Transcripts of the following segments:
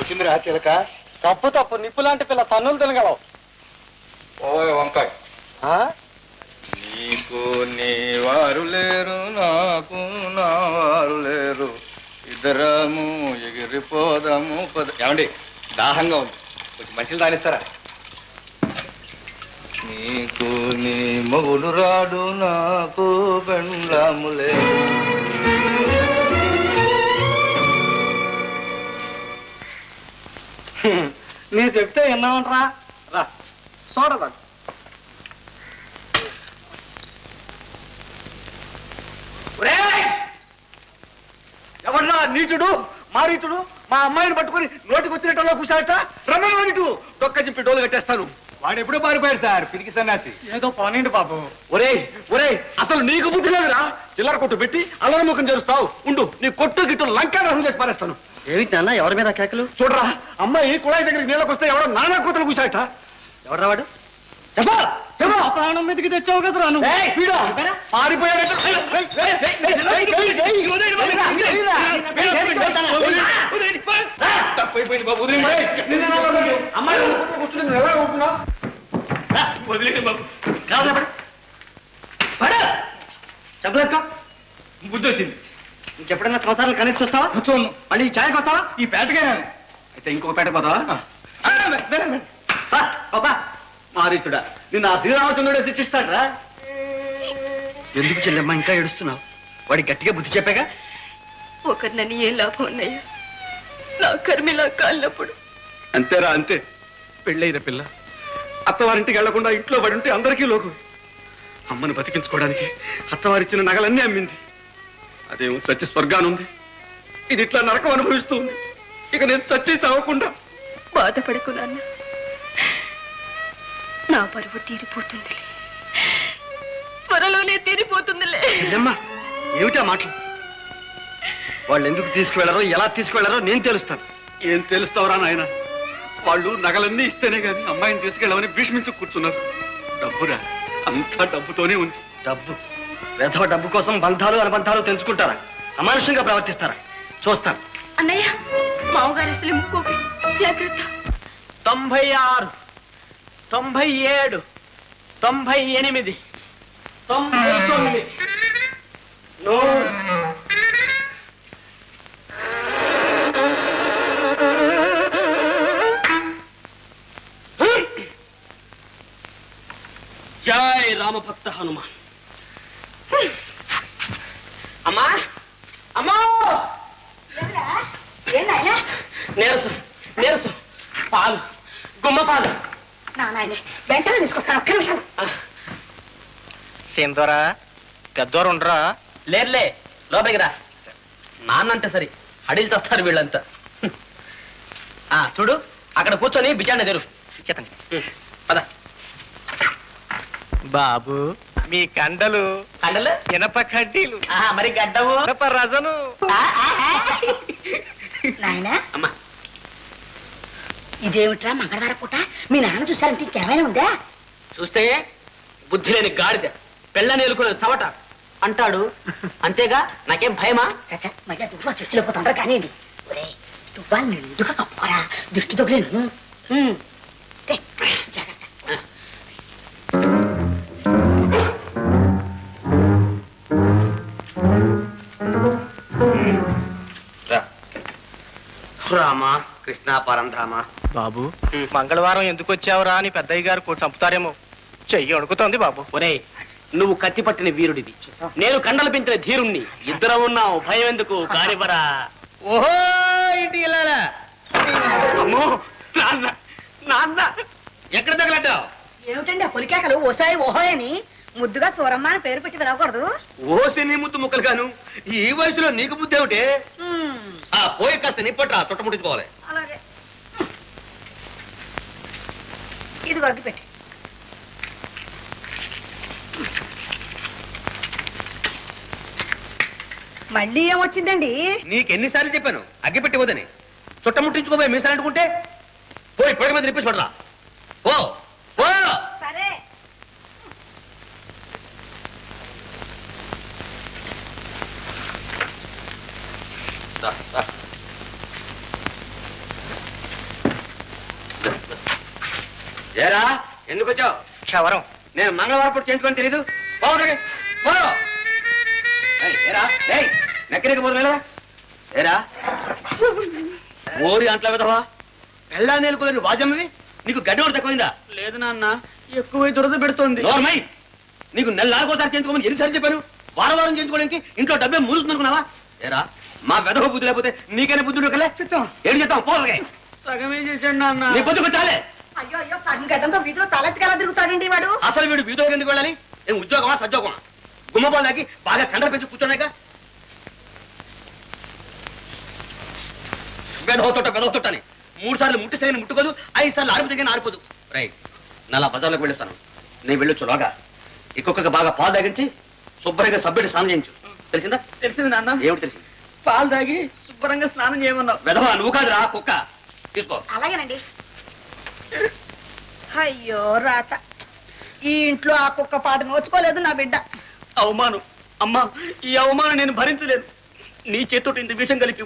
వచ్చిందిరా చిలక. తప్పు తప్పు నిప్పు లాంటి పిల్ల తన్నులు తినగలవు. ఓయ్ వంకాయ్, నీకు నీ వారు లేరు, నాకు నా వారు లేరు, ఇద్దరము ఎగిరిపోదాము. ఏమండి దాహంగా ఉంది, కొంచెం మంచిలు తానిస్తారా? నీకు నీ మొగుడు రాడు, నాకు పెండ్లాము లేరు. నీ చెప్తే విన్నామంటరా. రా చూడదా. ఎవరన్నా నీచుడు మారీచుడు మా అమ్మాయిని పట్టుకుని నోటికి వచ్చినట్టులో కూర్చాట. రమ్మని నీటు దొక్క చింపి డోలు కట్టేస్తాను. వాడు ఎప్పుడో పారిపోయాడు సార్, పిరికి సన్యాసి. ఏదో పోనండి బాబు. ఒరేయ్ ఒరేయ్, అసలు నీకు బుద్ధి లేదురా? చిల్లర కొట్టు పెట్టి అల్లరి ముఖం చేరుస్తావు. ఉండు, నీ కొట్టు గిట్టు లంకారహం చేసి పారేస్తాను. ఏమిటి నాన్న, ఎవరి మీద కేకలు? చూడరా, అమ్మాయి కుళాయి దగ్గరికి నీళ్ళకి వస్తే ఎవడో నానా కూతురు కూర్చాట. ఎవడరా వాడు? చెప్పా చెప్పా. ప్రాణం మీదకి తెచ్చావు కదరా నువ్వు. పారిపోయాడు. తప్పైపోయింది బాబు, అమ్మాయి కూర్చుని ఎలా ఉంటున్నావు? వదిలేండి బాబు. చెప్పలేక బుద్ధి వచ్చింది. ఇంకెప్పుడైనా సంవత్సరాలు కనెక్ట్ చూస్తావా? కూర్చోను. మళ్ళీ ఈ ఛాయకి వస్తావా? ఈ పేటగా అయితే ఇంకొక పేట పోతావా? బాబా మారీచుడా, నిన్ను ఆ శ్రీరామచంద్రుడే శిక్షిస్తాడరా. ఎందుకు చెల్లెమ్మ ఇంకా ఏడుస్తున్నావు? వాడికి గట్టిగా బుద్ధి చెప్పాగా. ఒకరినని ఏ లాభం ఉన్నాయా? నా కర్మిలా కాళ్ళప్పుడు. అంతేరా అంతే. పెళ్ళైన పిల్ల అత్తవారింటికి వెళ్లకుండా ఇంట్లో పడి ఉంటే అందరికీ లోకు. అమ్మను బతికించుకోవడానికి అత్తవారిచ్చిన నగలన్నీ అమ్మింది. అదేమో చచ్చి స్వర్గానుంది, ఇది ఇట్లా నరకం అనుభవిస్తూ ఉంది. ఇక నేను చచ్చి చావకుండా. బాధపడకు నాన్న, నా పరువు తీరిపోతుందిలే, త్వరలోనే తీరిపోతుందిలే. చెల్లెమ్మ ఏమిటా మాటలు? వాళ్ళు ఎందుకు తీసుకువెళ్లారో ఎలా తీసుకువెళ్లారో నేను తెలుస్తాను. ఏం తెలుస్తావరా నాయన? వాళ్ళు నగలన్నీ ఇస్తేనే గాని అమ్మాయిని తీసుకెళ్ళమని భీష్మించి కూర్చున్నారు. డబ్బురా, అంతా డబ్బుతోనే ఉంది. డబ్బు వెధవ డబ్బు కోసం బంధాలు అనుబంధాలు తెంచుకుంటారా? అమానుషంగా ప్రవర్తిస్తారా? చూస్తాను. అన్నయ్య, మామగారు అసలు ముక్కోపి, జాగ్రత్త. 96, 97, 98, 99. జై రామభక్త హనుమాన్. అమ్మా అమ్మా, నీరసం నీరసం, పాలు, గుమ్మ పాలు. నాయనే వెంటనే తీసుకొస్తాను, ఒక్క నిమిషం. సేందోరా పెద్దోరు ఉండరా? లేర్లే, లోపలికి రా. నాన్నంటే సరి అడిగి చేస్తారు వీళ్ళంతా. చూడు, అక్కడ కూర్చొని బిజాన్ని తెరు చెప్పండి. పద బాబు. మీ కండలు కండలు ఇనప కడ్డీలు, మరి గడ్డము ఇనప రజను. నాయనా, అమ్మా ఇదేమిట్రా మంగళవారం పూట? మీ నాన్న చూసారంటే ఇంకేమైనా ఉందా? చూస్తే బుద్ధి లేని గాడిద, పెళ్ళని ఎలుకునే చవట అంటాడు. అంతేగా, నాకేం భయమా? చచ్చా, మళ్ళీ దువ్వా చెట్టులో పోతుందా కానీ ఒరే, దువ్వా నిండుగా కప్పుకోరా, దృష్టి తొగలేను. జాగ్రత్త. రామా కృష్ణ పరంధామ. బాబు, మంగళవారం ఎందుకు వచ్చావురా అని పెద్దయ్య గారు చంపుతారేమో. చెయ్యి అడుగుతోంది బాబు. ఒరే, నువ్వు కత్తి పట్టిన వీరుడివి, నేను కండలు పెంచిన ధీరుణ్ణి. ఇద్దరం ఉన్నావు, భయం ఎందుకు? కానివరా. ఓహో, ఇంటి వెళ్ళాలా? అమ్మో, నాన్న నాన్న, ఎక్కడ తగలడ్డావు? ఏమిటండి ఆ పొలికేకలు? ఓసాయి ఓహోయ్ అని ముద్దుగా చూరమ్మ అని పేరు పెట్టి పిలవకూడదు? ఓసిని ముద్దు ముక్కలు గాను, ఈ వయసులో నీకు బుద్ధి ఏమిటే? పోయి కాస్త నిప్పట్రా, చుట్టముట్టించుకోవాలి. అలాగే, ఇది వగ్గి పెట్టి. మళ్ళీ ఏమొచ్చిందండి? నీకెన్నిసార్లు చెప్పాను అగ్గిపెట్టి వదని. చుట్టముట్టించుకోబోయే మీసాలు అంటుకుంటే పోయి పొడి మీద నిప్పేసి పడరా. ఓ ఓ సరే. ఎందుకు వచ్చావు? క్షవరం. నేను మంగళవారం పూట చేయించుకొని తెలీదు. పోవడానికి ఏరా నెక్కడికి పోదు ఏరా ఓరి అంట్ల విధవా పెళ్ళా నేలుకోలేని వాజమ్మవి నీకు గడ్డి కూడా తక్కువైందా? లేదు నాన్న, ఎక్కువ దురద పెడుతోంది. నోర్మై, నీకు నెలకోసారి చేయించుకోమని ఎన్నిసార్లు చెప్పాను? వారం వారం చేయించుకోవడానికి ఇంట్లో డబ్బే మూలుతుందనుకున్నావా? ఏరా మా వెధవ బుద్ధి లేకపోతే నీకైనా బుద్ధి కలే ఏం చేస్తాం? పోలే సగమే చేశాడు నాన్న. నీ బుద్ధి చాలే. అయ్యో అయ్యో సగం గడ్డంతో వీధిలో తలెత్తికెలా తిరుగుతాడండి వాడు. అసలు వీడు వీధో ఎందుకు వెళ్ళాలి? ఏం ఉద్యోగమా సద్యోగమా? గుమ్మపాలు దాకి బాగా కండలు పెంచి కూర్చోన్నాక బెదవుతోటని 3 సార్లు ముట్టి సరైన ముట్టుకోదు, 5 సార్లు ఆరుపు తగిన ఆరిపోదు. రైట్, నలా బజార్లోకి వెళ్ళిస్తాను. నేను వెళ్ళొచ్చులాగా ఇంకొక బాగా పాలు తాగించి శుభ్రంగా సబ్బెట్టి స్నానం చేయించు. తెలిసిందా? తెలిసింది నాన్న. ఏమిటి తెలిసింది? పాలు తాగి శుభ్రంగా స్నానం చేయమన్నావు. వెధవా నువ్వు కాదురా కుక్క. తీసుకో. అలాగేనండి. అయ్యో రాత, ఈ ఇంట్లో ఆ కుక్క పాట నోచుకోలేదు నా బిడ్డ. అవమానం అమ్మా, ఈ అవమానం నేను భరించలేను. నీ చేతితో ఇంత విషయం కలిపి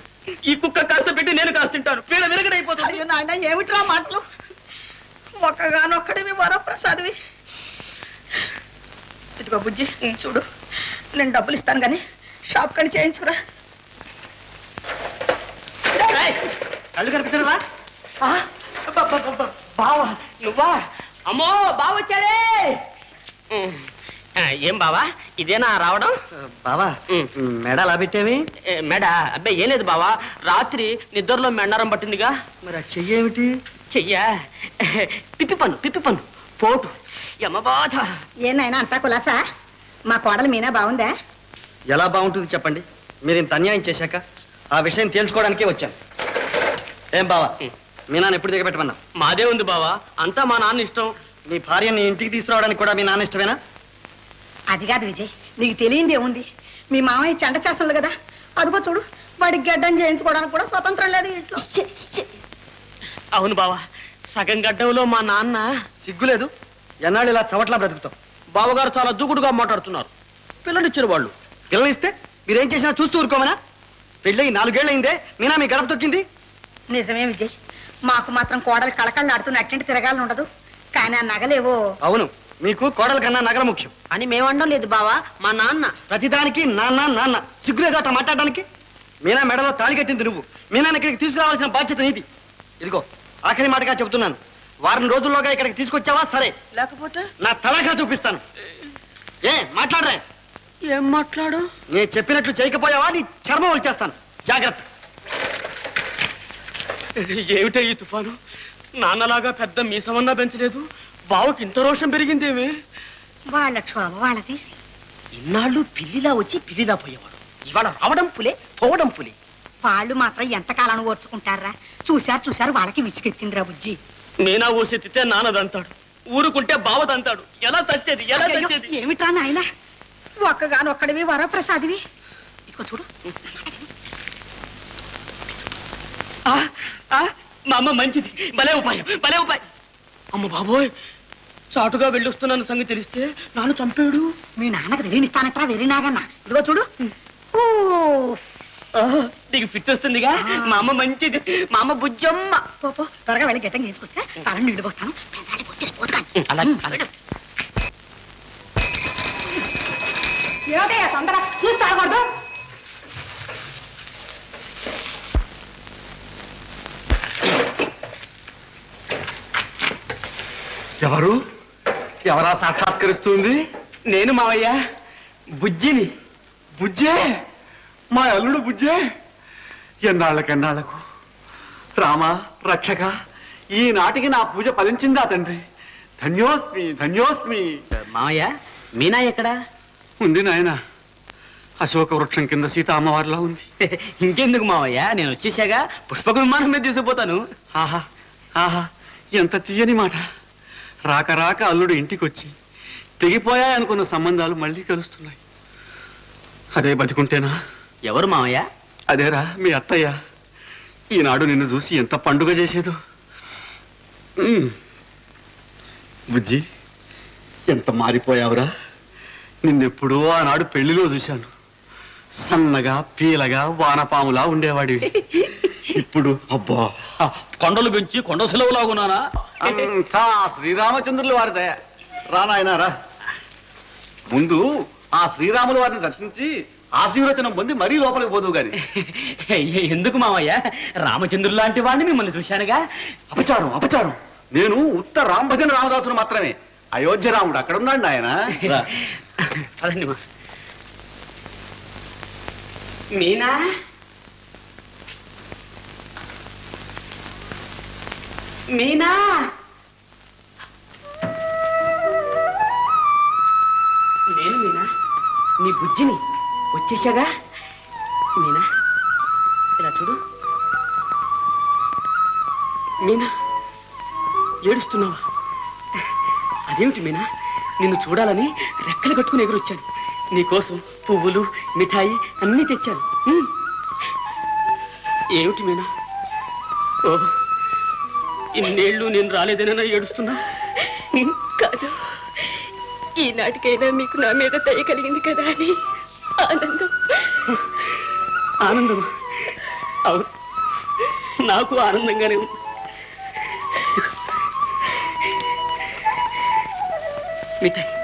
ఈ కుక్క కాస్త పెట్టి నేను కాస్త తింటాను. పీడ విరగడైపోతుంది. అయ్యో నాయన, ఏమిట్రా మాటలు? ఒక్కగానొక్కడివి వరప్రసాదివి. ఇదిగో బుజ్జి, చూడు, నేను డబ్బులు ఇస్తాను గాని షాప్ కని చేయించుకురా. కళ్ళు కనిపించరా? బావా నువ్వా? అమ్మో బావొచ్చాడే. ఏం బావా, ఇదేనా రావడం? బావా మెడ అలా పెట్టేవి? మెడ అబ్బాయి ఏం లేదు బావా, రాత్రి నిద్రలో మెండారం పట్టిందిగా. మరి ఆ చెయ్యేమిటి? చెయ్యా పిప్పి పన్ను పోటు యమ బాధ. ఏనాయనా అంతా కులాసా? మా కోడలు మీనా బాగుందా? ఎలా బాగుంటుంది చెప్పండి? మీరు ఇంత అన్యాయం చేశాక ఆ విషయం తేల్చుకోవడానికే వచ్చాను. ఏం బావా, మీ నాన్న ఎప్పుడు దిగబెట్టమన్నా? మాదే ఉంది బావా, అంతా మా నాన్న ఇష్టం. మీ భార్యని ఇంటికి తీసుకురావడానికి కూడా మీ నాన్న ఇష్టమేనా? అది కాదు విజయ్, నీకు తెలియంది ఏముంది? మీ మామయ్య చెండ చేస్తుండు కదా, అదిగో చూడు, వాడికి గడ్డం చేయించుకోవడానికి కూడా స్వతంత్రం లేదు ఇంట్లో. అవును బావా, సగం గడ్డంలో మా నాన్న. సిగ్గులేదు? ఎన్నాళ్ళు ఇలా చవట్లా బ్రతుకుతాం? బావగారు చాలా దూకుడుగా మాట్లాడుతున్నారు. పిల్లనిచ్చిన వాళ్ళు పిల్లనిస్తే మీరేం చేసినా చూస్తూ ఊరుకోమనా? పెళ్ళయి 4 ఏళ్ళు అయిందే, మీనా మీ గడప తొక్కింది. నిజమే విజయ్, మాకు మాత్రం కోడలు కళకళ్ళాడుతున్న అట్టింటి తిరగాలని ఉండదు, కానీ ఆ నగలేవో. అవును, మీకు కోడల కన్నా నగర ముఖ్యం అని మేమండం లేదు బావా, మా నాన్న. ప్రతిదానికి నాన్న. సిగ్గులేదు అట్లా మాట్లాడడానికి? మీనా మెడలో తాళి కట్టింది నువ్వు, మీనాన్ని ఇక్కడికి తీసుకురావాల్సిన బాధ్యత నీది. ఇదిగో ఆఖరి మాటగా చెబుతున్నాను, వారం రోజుల్లోగా ఇక్కడికి తీసుకొచ్చావా సరే, లేకపోతే నా తలగా చూపిస్తాను. మాట్లాడరా? ఏం మాట్లాడు? నేను చెప్పినట్లు చేయకపోయావా నీ చర్మం వచ్చేస్తాను. జాగ్రత్త. ఏమిటో ఈ తుఫాను, నాన్నలాగా పెద్ద మీసమన్నా పెంచలేదు, బావకి ఇంత రోషం పెరిగిందేమి? వాళ్ళ క్షోభ వాళ్ళది. ఇన్నాళ్ళు పిల్లిలా వచ్చి పిల్లిలా పోయేవాడు, ఇవాళ రావడం పులే పోవడం పులి. వాళ్ళు మాత్రం ఎంతకాలం ఓర్చుకుంటారా? చూశారు వాళ్ళకి విసుకెత్తిందిరా బుజ్జి. మీనా ఊసెత్తితే నాన్నదంతాడు, ఊరుకుంటే బావదంతాడు. ఎలా తచ్చేది? ఏమిట్రా నాయన, ఒక్కగానొక్కడివి వరప్రసాదివి. ఇదిగో చూడు, మా అమ్మ మంచిది, భలే ఉపాయం. అమ్మ బాబోయ్, చాటుగా వెళ్ళొస్తున్నాను సంగతి తెలిస్తే నాన్న చంపాడు. మీ నాన్నకు తెలియనిస్తానట్రా వెర్రినాగన్నా. ఇదిగో చూడు, నీకు ఫిట్ వస్తుందిగా. మా అమ్మ మంచిది, మా అమ్మ బుజ్జమ్మ. పో త్వరగా వెళ్ళి గట్టం చేసుకొస్తే తలని నీళ్ళు పోస్తాను. ఏమిటయ్యా తొందర, చూసి తాగకూడదు. ఎవరా సాక్షాత్కరిస్తుంది? నేను మావయ్య, బుజ్జిని. బుజ్జే, మా అల్లుడు బుజ్జే. ఎన్నాళ్లకు రామ రక్షక, ఈనాటికి నా పూజ ఫలించిందా తండ్రి? ధన్యోస్మి. మావయ్య, మీనా ఎక్కడా? ఉంది నాయన, అశోక వృక్షం కింద సీత అమ్మవారిలా ఉంది. ఇంకెందుకు మావయ్య, నేను వచ్చేసాగా పుష్పక విమానం మీద తీసుకుపోతాను. ఆహా ఎంత తీయని మాట. రాక అల్లుడు ఇంటికొచ్చి తెగిపోయాయనుకున్న సంబంధాలు మళ్ళీ కలుస్తున్నాయి. అదే బతికుంటేనా? ఎవరు మావయ్య? అదేరా మీ అత్తయ్య. ఈనాడు నిన్ను చూసి ఎంత పండుగ చేసేదో. బుజ్జి, ఎంత మారిపోయావురా. నిన్నెప్పుడో ఆనాడు పెళ్లిలో చూశాను. సన్నగా పీలగా వానపాములా ఉండేవాడివి. ఇప్పుడు అబ్బా, కొండలు పెంచి కొండ సెలవులాగున్నానా? అంతా శ్రీరామచంద్రుల వారిదే. రా నాయనా రా. ముందు ఆ శ్రీరాముల వారిని దర్శించి ఆశీర్వచనం పొంది మరీ లోపలికి పోదు గాని. ఎందుకు మామయ్య? రామచంద్రుడు లాంటి వాడిని మిమ్మల్ని చూశానుగా. అపచారం అపచారం. నేను ఉత్త రాంభజన రామదాసును మాత్రమే. అయోధ్య రాముడు అక్కడున్నాడు ఆయన. అదండి మీనా. మీనా నేను మీనా నీ బుజ్జిని వచ్చేసాగా. మీనా ఇలా చూడు. మీనా ఏడుస్తున్నావా? అదేమిటి మీనా? నిన్ను చూడాలని రెక్కలు కట్టుకుని ఎగురొచ్చాను. నీకోసం పువ్వులు మిఠాయి అన్నీ తెచ్చాను. ఏమిటి మీనా? ఓ ఇన్నేళ్ళు నేను రాలేదేనా ఏడుస్తున్నా? కాదు, ఈనాటికైనా మీకు నా మీద దయ కలిగింది కదా అని ఆనందం. ఆనందం? అవును, నాకు ఆనందంగానే ఉంది. మిఠాయి